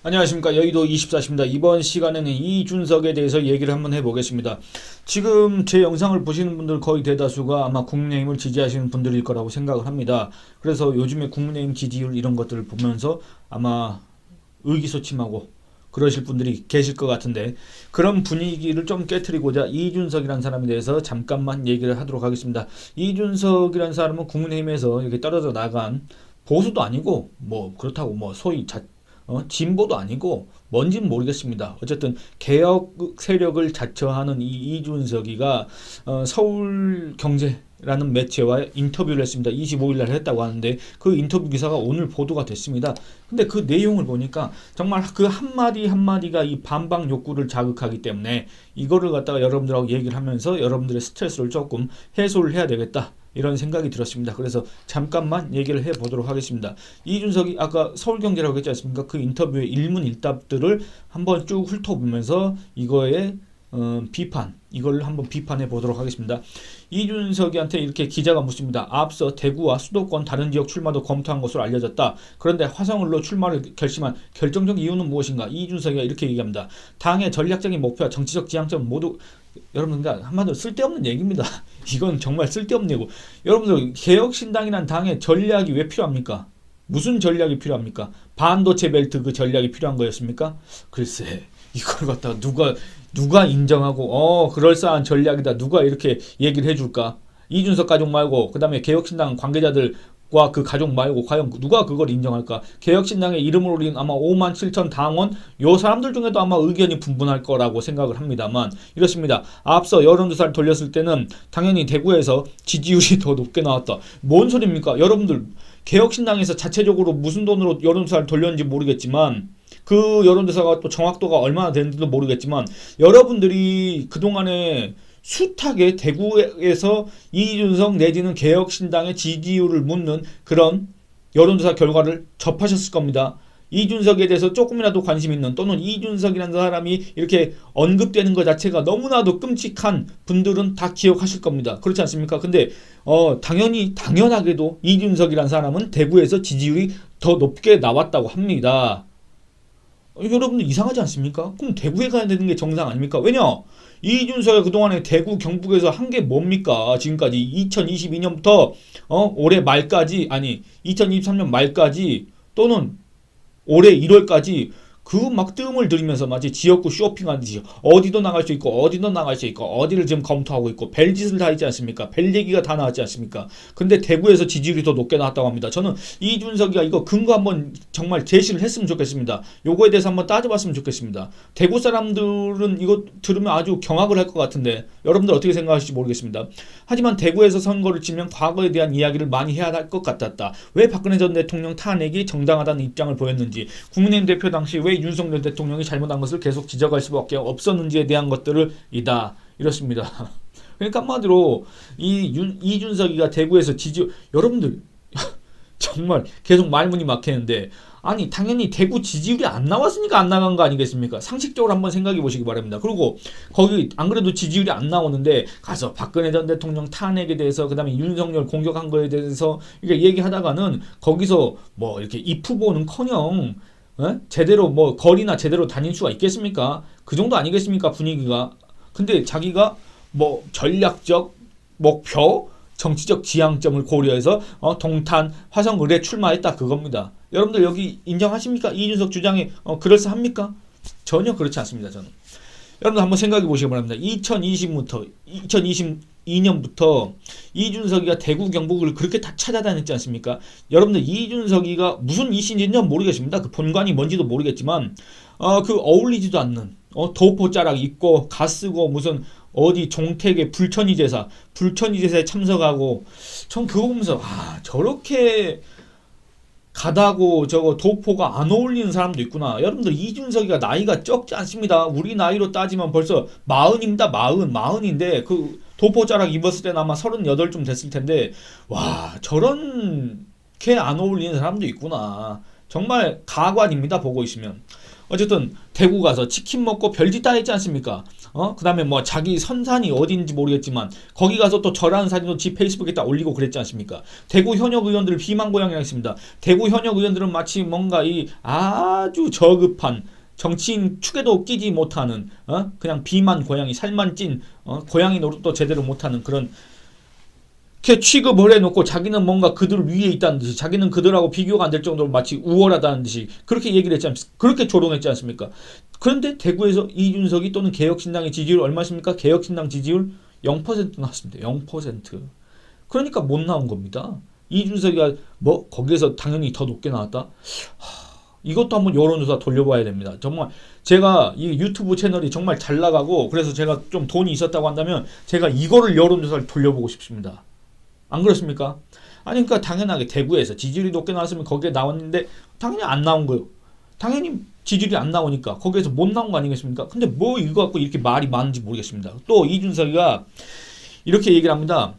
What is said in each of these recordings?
안녕하십니까. 여의도 24시입니다. 이번 시간에는 이준석에 대해서 얘기를 한번 해보겠습니다. 지금 제 영상을 보시는 분들 거의 대다수가 아마 국민의힘을 지지하시는 분들일 거라고 생각을 합니다. 그래서 요즘에 국민의힘 지지율 이런 것들을 보면서 아마 의기소침하고 그러실 분들이 계실 것 같은데, 그런 분위기를 좀 깨트리고자 이준석이라는 사람에 대해서 잠깐만 얘기를 하도록 하겠습니다. 이준석이라는 사람은 국민의힘에서 이렇게 떨어져 나간 보수도 아니고 뭐 그렇다고 뭐 소위 진보도 아니고 뭔진 모르겠습니다. 어쨌든 개혁 세력을 자처하는 이 이준석이가 서울경제라는 매체와 인터뷰를 했습니다. 25일 날 했다고 하는데 그 인터뷰 기사가 오늘 보도가 됐습니다. 근데 그 내용을 보니까 정말 그 한마디 한마디가 이 반박 욕구를 자극하기 때문에 이거를 갖다가 여러분들하고 얘기를 하면서 여러분들의 스트레스를 조금 해소를 해야 되겠다, 이런 생각이 들었습니다. 그래서 잠깐만 얘기를 해보도록 하겠습니다. 이준석이 아까 서울경제라고 했지 않습니까? 그 인터뷰의 일문일답들을 한번 쭉 훑어보면서 이거의 이걸 한번 비판해 보도록 하겠습니다. 이준석이한테 이렇게 기자가 묻습니다. 앞서 대구와 수도권 다른 지역 출마도 검토한 것으로 알려졌다. 그런데 화성을로 출마를 결심한 결정적 이유는 무엇인가? 이준석이가 이렇게 얘기합니다. 당의 전략적인 목표와 정치적 지향점 모두, 여러분, 그러니까 한마디로 쓸데없는 얘기입니다. 이건 정말 쓸데없는 얘기고, 여러분들 개혁신당이란 당의 전략이 왜 필요합니까? 무슨 전략이 필요합니까? 반도체 벨트 그 전략이 필요한 거였습니까? 글쎄, 이걸 갖다가 누가 인정하고 그럴싸한 전략이다, 누가 이렇게 얘기를 해줄까? 이준석 가족 말고 그 다음에 개혁신당 관계자들과 그 가족 말고 과연 누가 그걸 인정할까? 개혁신당의 이름을 올린 아마 5만 7천 당원, 요 사람들 중에도 아마 의견이 분분할 거라고 생각을 합니다만, 이렇습니다. 앞서 여론조사를 돌렸을 때는 당연히 대구에서 지지율이 더 높게 나왔다. 뭔 소리입니까? 여러분들, 개혁신당에서 자체적으로 무슨 돈으로 여론조사를 돌렸는지 모르겠지만, 그 여론조사가 또 정확도가 얼마나 되는지도 모르겠지만, 여러분들이 그동안에 숱하게 대구에서 이준석 내지는 개혁신당의 지지율을 묻는 그런 여론조사 결과를 접하셨을 겁니다. 이준석에 대해서 조금이라도 관심 있는, 또는 이준석이라는 사람이 이렇게 언급되는 것 자체가 너무나도 끔찍한 분들은 다 기억하실 겁니다. 그렇지 않습니까? 근데 당연하게도 이준석이라는 사람은 대구에서 지지율이 더 높게 나왔다고 합니다. 여러분들 이상하지 않습니까? 그럼 대구에 가야 되는 게 정상 아닙니까? 왜냐? 이준석이 그동안에 대구 경북에서 한 게 뭡니까? 지금까지 2022년부터 올해 말까지, 아니 2023년 말까지, 또는 올해 1월까지 그 막 뜸을 들이면서 마치 지역구 쇼핑하듯이 어디도 나갈 수 있고 어디도 나갈 수 있고 어디를 지금 검토하고 있고 별짓을 다 있지 않습니까? 별 얘기가 다 나왔지 않습니까? 근데 대구에서 지지율이 더 높게 나왔다고 합니다. 저는 이준석이가 이거 근거 한번 정말 제시를 했으면 좋겠습니다. 요거에 대해서 한번 따져봤으면 좋겠습니다. 대구 사람들은 이거 들으면 아주 경악을 할 것 같은데 여러분들 어떻게 생각하실지 모르겠습니다. 하지만 대구에서 선거를 치면 과거에 대한 이야기를 많이 해야 할 것 같았다. 왜 박근혜 전 대통령 탄핵이 정당하다는 입장을 보였는지, 국민의힘 대표 당시 왜 윤석열 대통령이 잘못한 것을 계속 지적할 수밖에 없었는지에 대한 것들을 이렇습니다. 그러니까 한마디로 이준석이가 대구에서 여러분들 정말 계속 말문이 막히는데, 아니 당연히 대구 지지율이 안 나왔으니까 안 나간 거 아니겠습니까? 상식적으로 한번 생각해 보시기 바랍니다. 그리고 거기 안 그래도 지지율이 안 나오는데 가서 박근혜 전 대통령 탄핵에 대해서, 그 다음에 윤석열 공격한 거에 대해서 이렇게 얘기하다가는 거기서 뭐 이렇게 입 후보는커녕 제대로 뭐 거리나 제대로 다닐 수가 있겠습니까? 그 정도 아니겠습니까, 분위기가? 근데 자기가 뭐 전략적 목표, 정치적 지향점을 고려해서 동탄 화성을에 출마했다, 그겁니다. 여러분들 여기 인정하십니까? 이준석 주장이 그럴싸합니까? 전혀 그렇지 않습니다. 저는 여러분들 한번 생각해 보시기 바랍니다. 2022년부터 이준석이가 대구 경북을 그렇게 다 찾아다녔지 않습니까? 여러분들 이준석이가 무슨 이신지는 모르겠습니다. 그 본관이 뭔지도 모르겠지만 그 어울리지도 않는 도포자락 입고 가쓰고 무슨 어디 종택의 불천이제사에 참석하고, 전 그거 보면서 저렇게 가다고 저거 도포가 안 어울리는 사람도 있구나. 여러분들 이준석이가 나이가 적지 않습니다. 우리 나이로 따지면 벌써 40입니다. 40인데 그 도포자락 입었을 때는 아마 38쯤 됐을 텐데, 와, 저런 게 안 어울리는 사람도 있구나. 정말 가관입니다, 보고 있으면. 어쨌든 대구 가서 치킨 먹고 별짓 다 했지 않습니까? 그 다음에 뭐 자기 선산이 어딘지 모르겠지만 거기 가서 또 절하는 사진도 지 페이스북에 딱 올리고 그랬지 않습니까? 대구 현역 의원들을 비만 고양이라 했습니다. 대구 현역 의원들은 마치 뭔가 이 아주 저급한 정치인 축에도 끼지 못하는 그냥 비만 고양이, 살만 찐 고양이 노릇도 제대로 못하는 그런 이렇게 취급을 해놓고 자기는 뭔가 그들 위에 있다는 듯이, 자기는 그들하고 비교가 안 될 정도로 마치 우월하다는 듯이 그렇게 얘기를 했지 않습니까? 그렇게 조롱했지 않습니까? 그런데 대구에서 이준석이 또는 개혁신당의 지지율 얼마십니까? 개혁신당 지지율 0% 나왔습니다. 0%. 그러니까 못 나온 겁니다. 이준석이가 뭐 거기에서 당연히 더 높게 나왔다? 이것도 한번 여론조사 돌려봐야 됩니다. 정말 제가 이 유튜브 채널이 정말 잘 나가고 그래서 제가 좀 돈이 있었다고 한다면 제가 이거를 여론조사를 돌려보고 싶습니다. 안 그렇습니까? 아니 그러니까 당연하게 대구에서 지지율이 높게 나왔으면 거기에 나왔는데 당연히 안 나온 거예요. 당연히 지지율이 안 나오니까 거기에서 못 나온 거 아니겠습니까? 근데 뭐 이거 갖고 이렇게 말이 많은지 모르겠습니다. 또 이준석이가 이렇게 얘기를 합니다.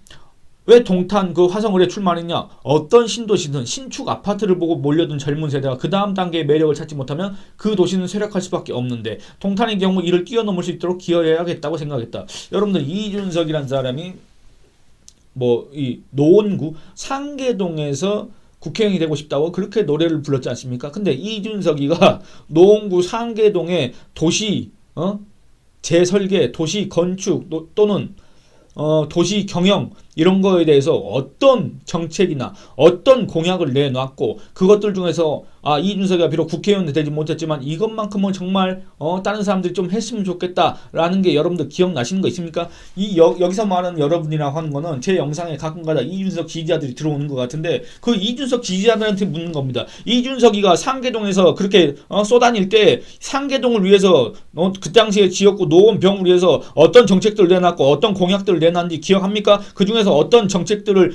왜 동탄 그 화성을에 출마했냐? 어떤 신도시든 신축 아파트를 보고 몰려든 젊은 세대가 그 다음 단계의 매력을 찾지 못하면 그 도시는 쇠락할 수밖에 없는데 동탄의 경우 이를 뛰어넘을 수 있도록 기여해야겠다고 생각했다. 여러분들 이준석이란 사람이 뭐 이 노원구 상계동에서 국회의원이 되고 싶다고 그렇게 노래를 불렀지 않습니까? 근데 이준석이가 노원구 상계동의 도시 재설계, 도시 건축 또는 도시 경영 이런 거에 대해서 어떤 정책이나 어떤 공약을 내놨고 그것들 중에서 이준석이가 비록 국회의원이 되지 못했지만 이것만큼은 정말 다른 사람들이 좀 했으면 좋겠다라는 게 여러분들 기억나시는 거 있습니까? 여기서 말하는 여러분이라고 하는 거는 제 영상에 가끔가다 이준석 지지자들이 들어오는 것 같은데 그 이준석 지지자들한테 묻는 겁니다. 이준석이가 상계동에서 그렇게 쏘다닐 때 상계동을 위해서 그 당시에 지었고 노원병을 위해서 어떤 정책들을 내놨고 어떤 공약들을 내놨는지 기억합니까? 그 중에서 어떤 정책들을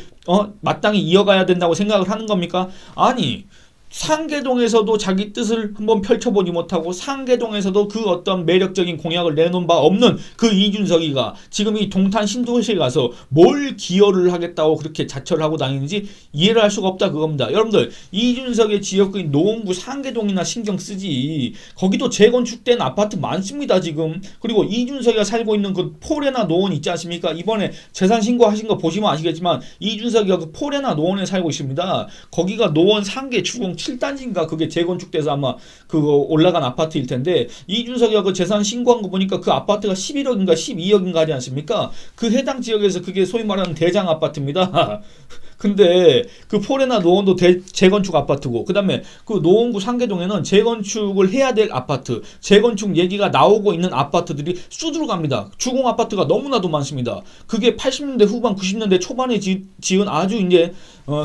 마땅히 이어가야 된다고 생각을 하는 겁니까? 아니 상계동에서도 자기 뜻을 한번 펼쳐보지 못하고 상계동에서도 그 어떤 매력적인 공약을 내놓은 바 없는 그 이준석이가 지금 이 동탄 신도시에 가서 뭘 기여를 하겠다고 그렇게 자처를 하고 다니는지 이해를 할 수가 없다 그겁니다. 여러분들 이준석의 지역구인 노원구 상계동이나 신경 쓰지 거기도 재건축된 아파트 많습니다 지금. 그리고 이준석이가 살고 있는 그 포레나 노원 있지 않습니까? 이번에 재산 신고하신 거 보시면 아시겠지만 이준석이가 그 포레나 노원에 살고 있습니다. 거기가 노원 상계 주공 7단지인가 그게 재건축돼서 아마 그거 올라간 아파트일 텐데 이준석이가 그 재산 신고한 거 보니까 그 아파트가 11억인가 12억인가 하지 않습니까? 그 해당 지역에서 그게 소위 말하는 대장 아파트입니다. 근데 그 포레나 노원도 재건축 아파트고 그 다음에 그 노원구 상계동에는 재건축을 해야 될 아파트 재건축 얘기가 나오고 있는 아파트들이 쑥으로 갑니다. 주공 아파트가 너무나도 많습니다. 그게 80년대 후반 90년대 초반에 지은 아주 이제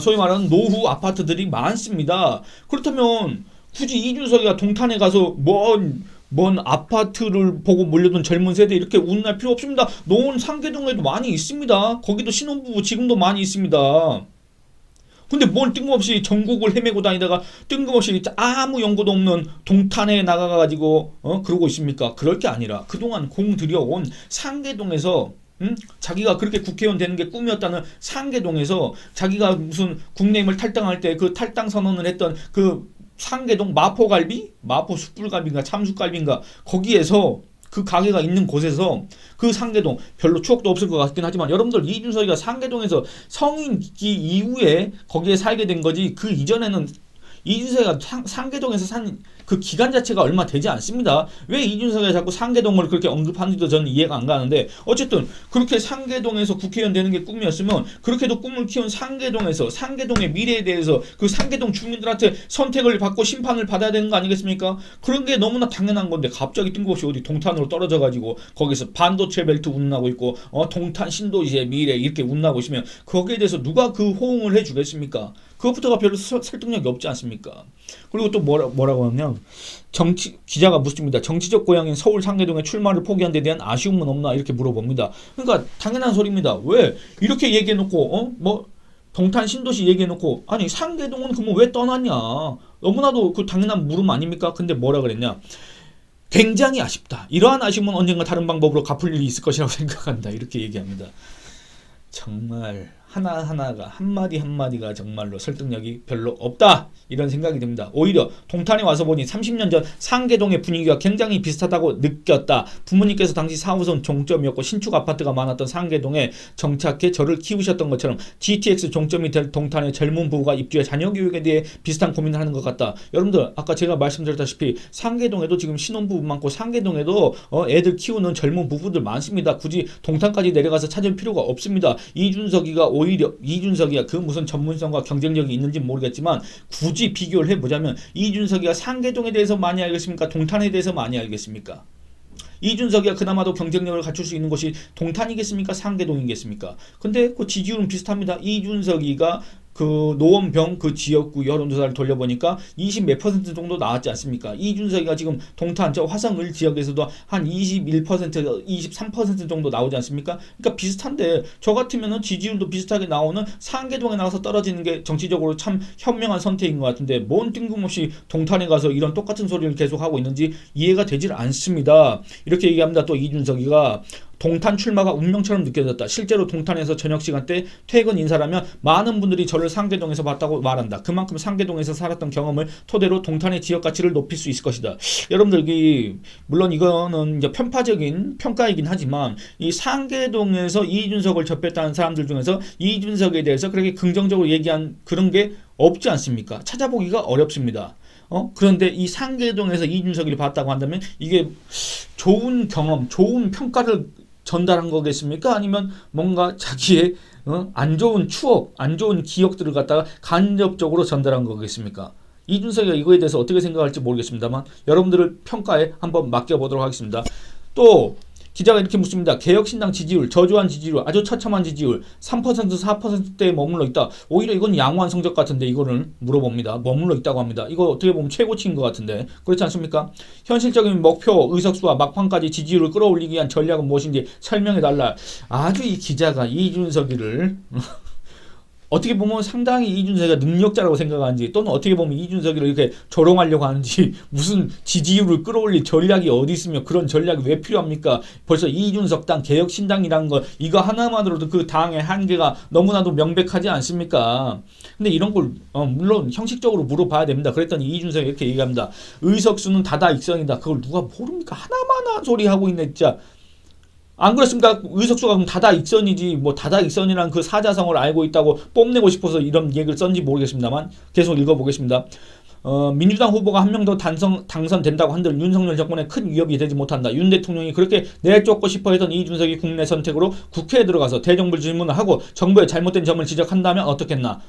소위 말하는 노후 아파트들이 많습니다. 그렇다면 굳이 이준석이가 동탄에 가서 뭔 아파트를 보고 몰려든 젊은 세대 이렇게 운운할 필요 없습니다. 노원 상계동에도 많이 있습니다. 거기도 신혼부부 지금도 많이 있습니다. 근데 뭔 뜬금없이 전국을 헤매고 다니다가 뜬금없이 아무 연고도 없는 동탄에 나가가지고 그러고 있습니까? 그럴 게 아니라 그동안 공 들여온 상계동에서 자기가 그렇게 국회의원 되는 게 꿈이었다는 상계동에서 자기가 무슨 국내임을 탈당할 때 그 탈당 선언을 했던 그 상계동 마포갈비? 마포 숯불갈비인가 참숯갈비인가 거기에서 그 가게가 있는 곳에서 그 상계동 별로 추억도 없을 것 같긴 하지만 여러분들 이준석이가 상계동에서 성인기 이후에 거기에 살게 된 거지 그 이전에는 이준석이가 상계동에서 산 그 기간 자체가 얼마 되지 않습니다. 왜 이준석이 자꾸 상계동을 그렇게 언급하는지도 저는 이해가 안 가는데 어쨌든 그렇게 상계동에서 국회의원 되는 게 꿈이었으면 그렇게도 꿈을 키운 상계동에서 상계동의 미래에 대해서 그 상계동 주민들한테 선택을 받고 심판을 받아야 되는 거 아니겠습니까? 그런 게 너무나 당연한 건데 갑자기 뜬금없이 어디 동탄으로 떨어져 가지고 거기서 반도체 벨트 운나고 있고 동탄 신도시의 미래 이렇게 운나고 있으면 거기에 대해서 누가 그 호응을 해주겠습니까? 그것부터가 별로 설득력이 없지 않습니까? 그리고 또 뭐라고 하냐면 기자가 묻습니다. 정치적 고향인 서울 상계동에 출마를 포기한 데 대한 아쉬움은 없나 이렇게 물어봅니다. 그러니까 당연한 소리입니다. 왜 이렇게 얘기해놓고 동탄 신도시 얘기해놓고 아니 상계동은 그러면 왜 떠났냐? 너무나도 그 당연한 물음 아닙니까? 근데 뭐라 그랬냐? 굉장히 아쉽다. 이러한 아쉬움은 언젠가 다른 방법으로 갚을 일이 있을 것이라고 생각한다. 이렇게 얘기합니다. 정말 하나하나가 한마디 한마디가 정말로 설득력이 별로 없다 이런 생각이 듭니다. 오히려 동탄에 와서 보니 30년 전 상계동의 분위기가 굉장히 비슷하다고 느꼈다. 부모님께서 당시 4호선 종점이었고 신축 아파트가 많았던 상계동에 정착해 저를 키우셨던 것처럼 GTX 종점이 될 동탄의 젊은 부부가 입주해 자녀 교육에 대해 비슷한 고민을 하는 것 같다. 여러분들 아까 제가 말씀드렸다시피 상계동에도 지금 신혼부부 많고 상계동에도 애들 키우는 젊은 부부들 많습니다. 굳이 동탄까지 내려가서 찾을 필요가 없습니다. 이준석이가 오히려 이준석이야 그 무슨 전문성과 경쟁력이 있는지 모르겠지만 굳이 비교를 해보자면 이준석이가 상계동에 대해서 많이 알겠습니까? 동탄에 대해서 많이 알겠습니까? 이준석이가 그나마도 경쟁력을 갖출 수 있는 곳이 동탄이겠습니까? 상계동이겠습니까? 근데 그 지지율은 비슷합니다. 이준석이가 그 노원병 그 지역구 여론조사를 돌려보니까 20 몇 퍼센트 정도 나왔지 않습니까? 이준석이가 지금 동탄 저 화성을 지역에서도 한 21%, 23% 정도 나오지 않습니까? 그러니까 비슷한데 저 같으면은 지지율도 비슷하게 나오는 상계동에 나가서 떨어지는 게 정치적으로 참 현명한 선택인 것 같은데 뭔 뜬금없이 동탄에 가서 이런 똑같은 소리를 계속 하고 있는지 이해가 되질 않습니다. 이렇게 얘기합니다. 또 이준석이가 동탄 출마가 운명처럼 느껴졌다. 실제로 동탄에서 저녁 시간대 퇴근 인사라면 많은 분들이 저를 상계동에서 봤다고 말한다. 그만큼 상계동에서 살았던 경험을 토대로 동탄의 지역 가치를 높일 수 있을 것이다. 여러분들 물론 이거는 이제 편파적인 평가이긴 하지만 이 상계동에서 이준석을 접했다는 사람들 중에서 이준석에 대해서 그렇게 긍정적으로 얘기한 그런 게 없지 않습니까? 찾아보기가 어렵습니다. 그런데 이 상계동에서 이준석을 봤다고 한다면 이게 좋은 경험, 좋은 평가를 전달한 거겠습니까? 아니면 뭔가 자기의 안 좋은 추억, 안 좋은 기억들을 갖다가 간접적으로 전달한 거겠습니까? 이준석이가 이거에 대해서 어떻게 생각할지 모르겠습니다만 여러분들의 평가에 한번 맡겨보도록 하겠습니다. 또 기자가 이렇게 묻습니다. 개혁신당 지지율, 저조한 지지율, 아주 처참한 지지율 3%, 4%대에 머물러 있다. 오히려 이건 양호한 성적 같은데 이거를 물어봅니다. 머물러 있다고 합니다. 이거 어떻게 보면 최고치인 것 같은데 그렇지 않습니까? 현실적인 목표, 의석수와 막판까지 지지율을 끌어올리기 위한 전략은 무엇인지 설명해달라. 아주 이 기자가 이준석이를 어떻게 보면 상당히 이준석이가 능력자라고 생각하는지 또는 어떻게 보면 이준석이를 이렇게 조롱하려고 하는지 무슨 지지율을 끌어올릴 전략이 어디 있으며 그런 전략이 왜 필요합니까? 벌써 이준석당 개혁신당이라는 거 이거 하나만으로도 그 당의 한계가 너무나도 명백하지 않습니까? 근데 이런 걸 물론 형식적으로 물어봐야 됩니다. 그랬더니 이준석이 이렇게 얘기합니다. 의석수는 다다익선이다. 그걸 누가 모릅니까? 하나만 소리 하고 있네 진짜. 안 그렇습니까? 의석수가 그럼 다다익선이지 뭐 다다익선이란 그 사자성어를 알고 있다고 뽐내고 싶어서 이런 얘기를 썼는지 모르겠습니다만 계속 읽어보겠습니다. 민주당 후보가 한 명 더 당선된다고 한들 윤석열 정권에 큰 위협이 되지 못한다. 윤 대통령이 그렇게 내쫓고 싶어 했던 이준석이 국내 선택으로 국회에 들어가서 대정부 질문을 하고 정부의 잘못된 점을 지적한다면 어떻겠나.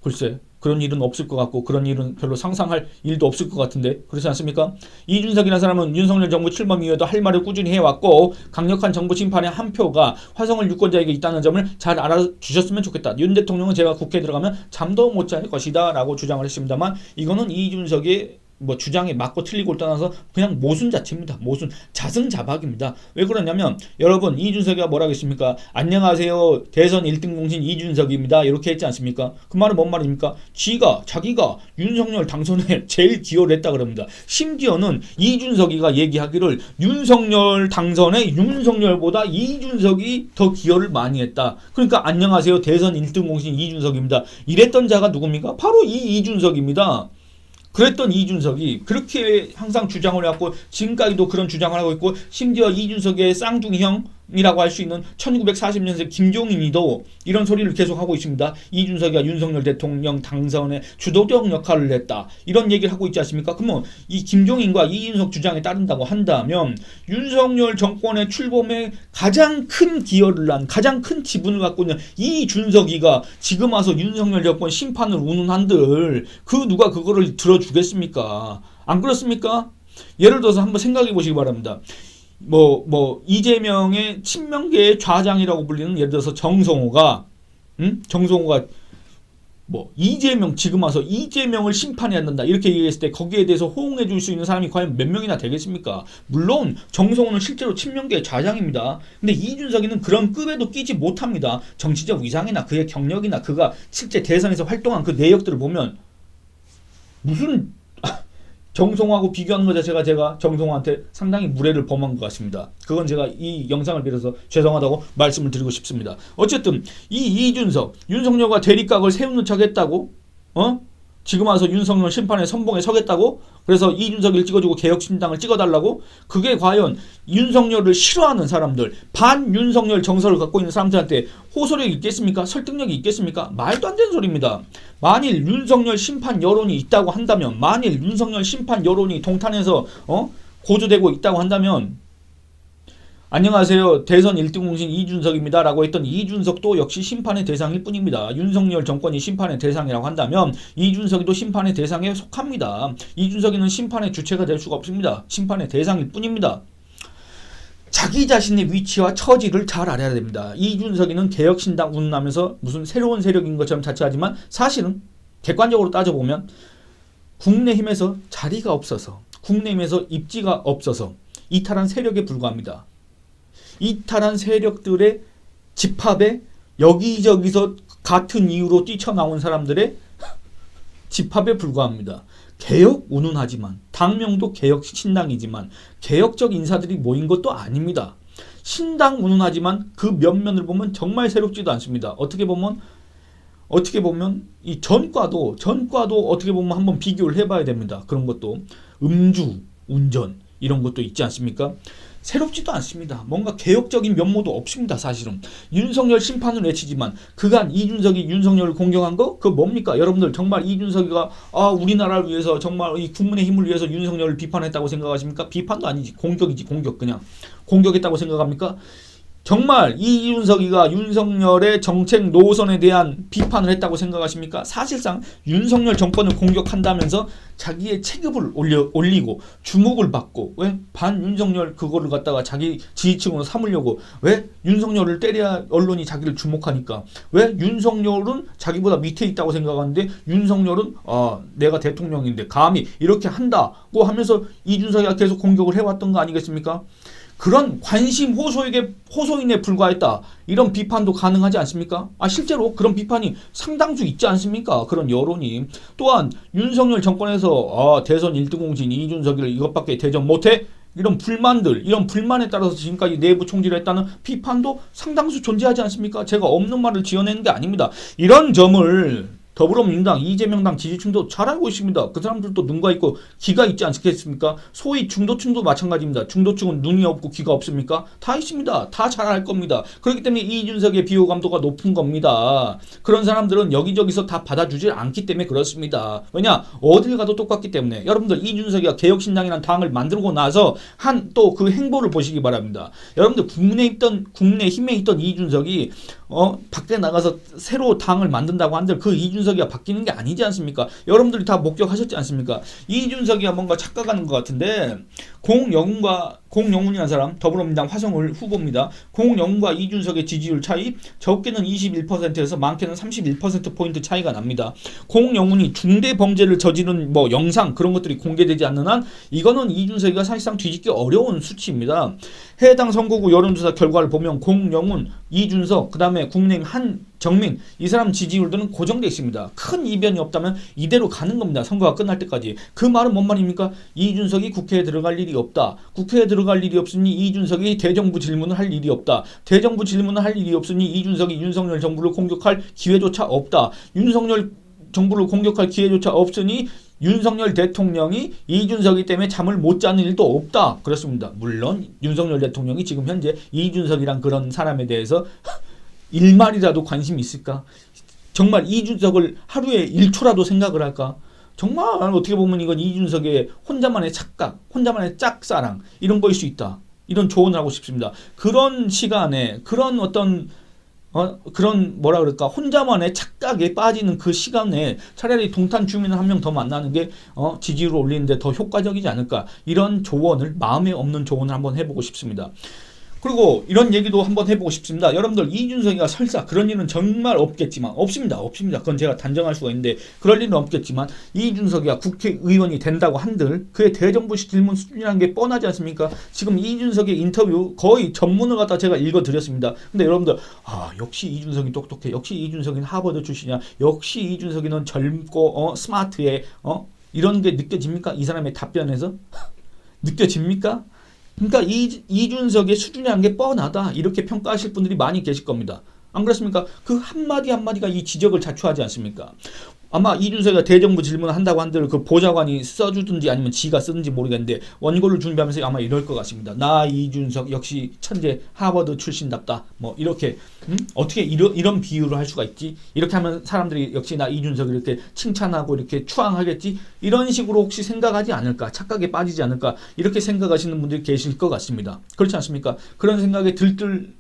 글쎄 그런 일은 없을 것 같고 그런 일은 별로 상상할 일도 없을 것 같은데 그렇지 않습니까? 이준석이라는 사람은 윤석열 정부 출범 이후에도 할 말을 꾸준히 해왔고 강력한 정부 심판의 한 표가 화성을 유권자에게 있다는 점을 잘 알아주셨으면 좋겠다. 윤 대통령은 제가 국회에 들어가면 잠도 못 잘 것이다 라고 주장을 했습니다만 이거는 이준석의 뭐 주장이 맞고 틀리고를 떠나서 그냥 모순 자체입니다. 모순 자승자박입니다. 왜 그러냐면 여러분 이준석이가 뭐라고 했습니까? 안녕하세요 대선 1등 공신 이준석입니다. 이렇게 했지 않습니까? 그 말은 뭔 말입니까? 자기가 윤석열 당선에 제일 기여를 했다 그럽니다. 심지어는 이준석이가 얘기하기를 윤석열 당선에 윤석열보다 이준석이 더 기여를 많이 했다. 그러니까 안녕하세요 대선 1등 공신 이준석입니다. 이랬던 자가 누굽니까? 바로 이 이준석입니다. 그랬던 이준석이 그렇게 항상 주장을 해왔고 지금까지도 그런 주장을 하고 있고 심지어 이준석의 쌍둥이 형이라고 할 수 있는 1940년생 김종인이도 이런 소리를 계속하고 있습니다. 이준석이가 윤석열 대통령 당선에 주도적 역할을 했다. 이런 얘기를 하고 있지 않습니까? 그러면 이 김종인과 이준석 주장에 따른다고 한다면 윤석열 정권의 출범에 가장 큰 기여를 한 가장 큰 지분을 갖고 있는 이준석이가 지금 와서 윤석열 정권 심판을 우는 한들 그 누가 그거를 들어주겠습니까? 안 그렇습니까? 예를 들어서 한번 생각해 보시기 바랍니다. 이재명의 친명계의 좌장이라고 불리는 예를 들어서 정성호가 이재명 지금 와서 이재명을 심판해야 한다 이렇게 얘기했을 때 거기에 대해서 호응해 줄 수 있는 사람이 과연 몇 명이나 되겠습니까? 물론 정성호는 실제로 친명계의 좌장입니다. 근데 이준석이는 그런 급에도 끼지 못합니다. 정치적 위상이나 그의 경력이나 그가 실제 대선에서 활동한 그 내역들을 보면 무슨 정성호하고 비교하는 거 자체가 제가 정성호한테 상당히 무례를 범한 것 같습니다. 그건 제가 이 영상을 빌어서 죄송하다고 말씀을 드리고 싶습니다. 어쨌든 이 이준석, 윤석열과 대립각을 세우는 척 했다고? 지금 와서 윤석열 심판의 선봉에 서겠다고? 그래서 이준석을 찍어주고 개혁신당을 찍어달라고? 그게 과연 윤석열을 싫어하는 사람들, 반윤석열 정서를 갖고 있는 사람들한테 호소력이 있겠습니까? 설득력이 있겠습니까? 말도 안 되는 소리입니다. 만일 윤석열 심판 여론이 있다고 한다면, 만일 윤석열 심판 여론이 동탄에서 고조되고 있다고 한다면, 안녕하세요. 대선 1등 공신 이준석입니다. 라고 했던 이준석도 역시 심판의 대상일 뿐입니다. 윤석열 정권이 심판의 대상이라고 한다면 이준석이도 심판의 대상에 속합니다. 이준석이는 심판의 주체가 될 수가 없습니다. 심판의 대상일 뿐입니다. 자기 자신의 위치와 처지를 잘 알아야 됩니다. 이준석이는 개혁신당 운운하면서 무슨 새로운 세력인 것처럼 자처하지만 사실은 객관적으로 따져보면 국내힘에서 자리가 없어서, 국내힘에서 입지가 없어서 이탈한 세력에 불과합니다. 이탈한 세력들의 집합에 여기저기서 같은 이유로 뛰쳐나온 사람들의 집합에 불과합니다. 개혁 운운하지만, 당명도 개혁 신당이지만 개혁적 인사들이 모인 것도 아닙니다. 신당 운운하지만 그 면면을 보면 정말 새롭지도 않습니다. 어떻게 보면 이 전과도 어떻게 보면 한번 비교를 해봐야 됩니다. 그런 것도 음주, 운전 이런 것도 있지 않습니까? 새롭지도 않습니다. 뭔가 개혁적인 면모도 없습니다. 사실은 윤석열 심판을 외치지만 그간 이준석이 윤석열을 공격한 거 그거 뭡니까? 여러분들 정말 이준석이가 우리나라를 위해서 정말 이 국민의 힘을 위해서 윤석열을 비판했다고 생각하십니까? 비판도 아니지, 공격이지. 공격. 그냥 공격했다고 생각합니까? 정말 이준석이가 윤석열의 정책 노선에 대한 비판을 했다고 생각하십니까? 사실상 윤석열 정권을 공격한다면서 자기의 체급을 올리고 주목을 받고, 왜 반윤석열 그거를 갖다가 자기 지지층으로 삼으려고, 왜 윤석열을 때려야 언론이 자기를 주목하니까, 왜 윤석열은 자기보다 밑에 있다고 생각하는데 윤석열은 내가 대통령인데 감히 이렇게 한다고 하면서 이준석이가 계속 공격을 해왔던 거 아니겠습니까? 그런 관심 호소인에 불과했다. 이런 비판도 가능하지 않습니까? 실제로 그런 비판이 상당수 있지 않습니까? 그런 여론이. 또한 윤석열 정권에서 대선 1등 공신 이준석이를 이것밖에 대접 못해? 이런 불만에 따라서 지금까지 내부 총질을 했다는 비판도 상당수 존재하지 않습니까? 제가 없는 말을 지어내는 게 아닙니다. 이런 점을 더불어민주당, 이재명당 지지층도 잘 알고 있습니다. 그 사람들도 눈과 있고 귀가 있지 않겠습니까? 소위 중도층도 마찬가지입니다. 중도층은 눈이 없고 귀가 없습니까? 다 있습니다. 다 잘 알 겁니다. 그렇기 때문에 이준석의 비호감도가 높은 겁니다. 그런 사람들은 여기저기서 다 받아주질 않기 때문에 그렇습니다. 왜냐? 어딜 가도 똑같기 때문에. 여러분들 이준석이가 개혁신당이라는 당을 만들고 나서 한 또 그 행보를 보시기 바랍니다. 여러분들 국내힘에 있던 이준석이 밖에 나가서 새로 당을 만든다고 한들 그 이준석이가 바뀌는 게 아니지 않습니까? 여러분들이 다 목격하셨지 않습니까? 이준석이가 뭔가 착각하는 것 같은데 공영훈이라는 사람, 더불어민주당 화성을 후보입니다. 공영훈과 이준석의 지지율 차이 적게는 21%에서 많게는 31%포인트 차이가 납니다. 공영훈이 중대범죄를 저지른 영상 그런 것들이 공개되지 않는 한 이거는 이준석이가 사실상 뒤집기 어려운 수치입니다. 해당 선거구 여론조사 결과를 보면 공영훈, 이준석, 그 다음에 국민의힘 한정민 이 사람 지지율들은 고정되어 있습니다. 큰 이변이 없다면 이대로 가는 겁니다. 선거가 끝날 때까지. 그 말은 뭔 말입니까? 이준석이 국회에 들어갈 일이 없다. 국회에 들어갈 일이 없으니 이준석이 대정부 질문을 할 일이 없다. 대정부 질문을 할 일이 없으니 이준석이 윤석열 정부를 공격할 기회조차 없다. 윤석열 정부를 공격할 기회조차 없으니 윤석열 대통령이 이준석이 때문에 잠을 못 자는 일도 없다. 그렇습니다. 물론 윤석열 대통령이 지금 현재 이준석이란 그런 사람에 대해서 일말이라도 관심이 있을까? 정말 이준석을 하루에 1초라도 생각을 할까? 정말 어떻게 보면 이건 이준석의 혼자만의 착각, 혼자만의 짝사랑 이런 거일 수 있다. 이런 조언을 하고 싶습니다. 그런 시간에 그런 어떤 그런 혼자만의 착각에 빠지는 그 시간에 차라리 동탄 주민을 한 명 더 만나는 게 지지율을 올리는데 더 효과적이지 않을까. 이런 조언을, 마음에 없는 조언을 한번 해보고 싶습니다. 그리고 이런 얘기도 한번 해보고 싶습니다. 여러분들 이준석이가 설사 그런 일은 정말 없겠지만 없습니다. 그건 제가 단정할 수가 있는데 그럴 일은 없겠지만 이준석이가 국회의원이 된다고 한들 그의 대정부식 질문 수준이라는 게 뻔하지 않습니까? 지금 이준석의 인터뷰 거의 전문을 갖다 제가 읽어드렸습니다. 근데 여러분들 역시 이준석이 똑똑해. 역시 이준석이는 하버드 출신이야. 역시 이준석이는 젊고 스마트해. 이런 게 느껴집니까? 이 사람의 답변에서 느껴집니까? 그러니까 이준석의 수준이라는 게 뻔하다 이렇게 평가하실 분들이 많이 계실 겁니다. 안 그렇습니까? 그 한마디 한마디가 이 지적을 자초하지 않습니까? 아마 이준석이가 대정부 질문을 한다고 한들 그 보좌관이 써주든지 아니면 지가 쓰든지 모르겠는데 원고를 준비하면서 아마 이럴 것 같습니다. 나 이준석 역시 천재 하버드 출신답다. 뭐 이렇게 어떻게 이런 비유를 할 수가 있지? 이렇게 하면 사람들이 역시 나 이준석 이렇게 칭찬하고 이렇게 추앙하겠지? 이런 식으로 혹시 생각하지 않을까? 착각에 빠지지 않을까? 이렇게 생각하시는 분들이 계실 것 같습니다. 그렇지 않습니까? 그런 생각에 들뜰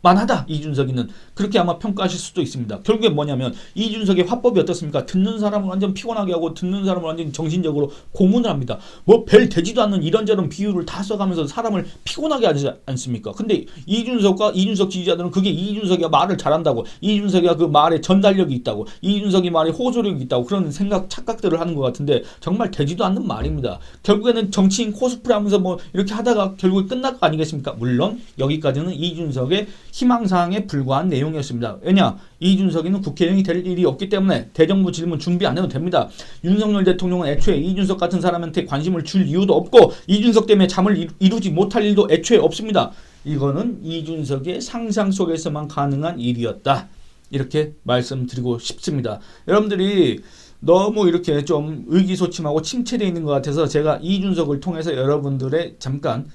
만하다 이준석이는 그렇게 아마 평가하실 수도 있습니다. 결국에 뭐냐면 이준석의 화법이 어떻습니까? 듣는 사람을 완전 피곤하게 하고 듣는 사람을 완전 정신적으로 고문을 합니다. 뭐 별 되지도 않는 이런저런 비유를 다 써가면서 사람을 피곤하게 하지 않습니까? 근데 이준석과 이준석 지지자들은 그게 이준석이 말을 잘한다고, 이준석이가 그 말에 전달력이 있다고, 이준석이 말에 호소력이 있다고 그런 착각들을 하는 것 같은데 정말 되지도 않는 말입니다. 결국에는 정치인 코스프레 하면서 뭐 이렇게 하다가 결국에 끝날 거 아니겠습니까? 물론 여기까지는 이준석의 희망사항에 불과한 내용이었습니다. 왜냐? 이준석이는 국회의원이 될 일이 없기 때문에 대정부 질문 준비 안 해도 됩니다. 윤석열 대통령은 애초에 이준석 같은 사람한테 관심을 줄 이유도 없고 이준석 때문에 잠을 이루지 못할 일도 애초에 없습니다. 이거는 이준석의 상상 속에서만 가능한 일이었다. 이렇게 말씀드리고 싶습니다. 여러분들이 너무 이렇게 좀 의기소침하고 침체되어 있는 것 같아서 제가 이준석을 통해서 여러분들의 잠깐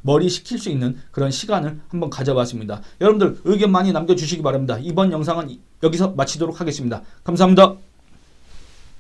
머리 식힐 수 있는 그런 시간을 한번 가져봤습니다. 여러분들 의견 많이 남겨주시기 바랍니다. 이번 영상은 여기서 마치도록 하겠습니다. 감사합니다.